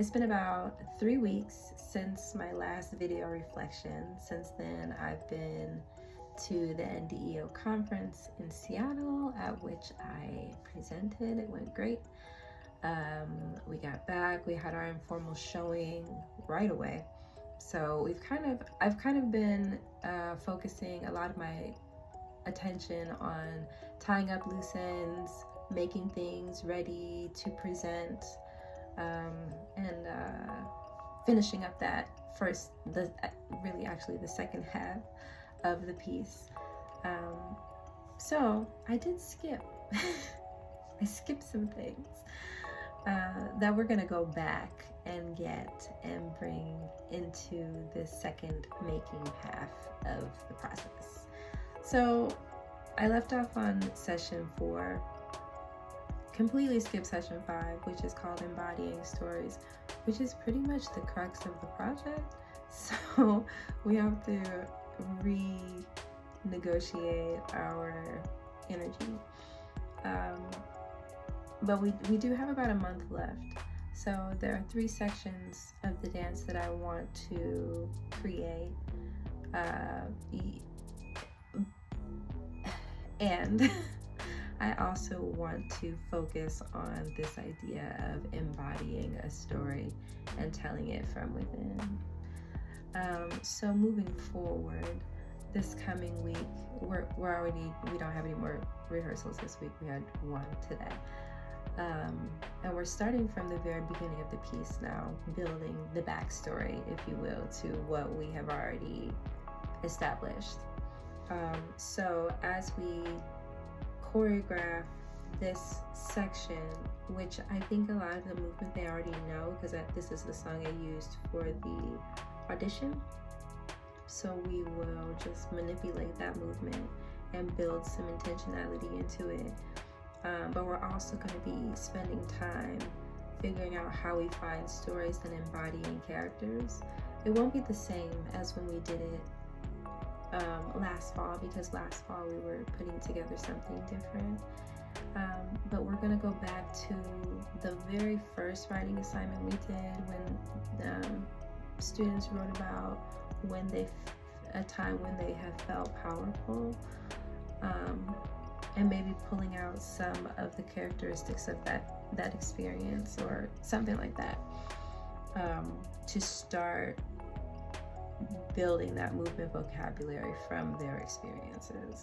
It's been about 3 weeks since my last video reflection. Since then, I've been to the NDEO conference in Seattle, at which I presented. It went great. We got back, we had our informal showing right away. So I've kind of been focusing a lot of my attention on tying up loose ends, making things ready to present, and finishing up that really actually the second half of the piece. So I did skip. I skipped some things that we're gonna go back and get and bring into the second making half of the process. So I left off on session 4, completely skipped session 5, which is called Embodying Stories, which is pretty much the crux of the project. So we have to renegotiate our energy. But we do have about a month left. So there are 3 sections of the dance that I want to create. And I also want to focus on this idea of embodying a story and telling it from within. So moving forward, this coming week, we don't have any more rehearsals this week. We had one today. And we're starting from the very beginning of the piece now, building the backstory, if you will, to what we have already established. So as we choreograph this section, which I think a lot of the movement they already know, because this is the song I used for the audition. So we will just manipulate that movement and build some intentionality into it. But we're also going to be spending time figuring out how we find stories and embodying characters. It won't be the same as when we did it last fall, because last fall we were putting together something different. But we're going to go back to the very first writing assignment we did, when students wrote about a time when they have felt powerful, and maybe pulling out some of the characteristics of that experience or something like that, to start building that movement vocabulary from their experiences.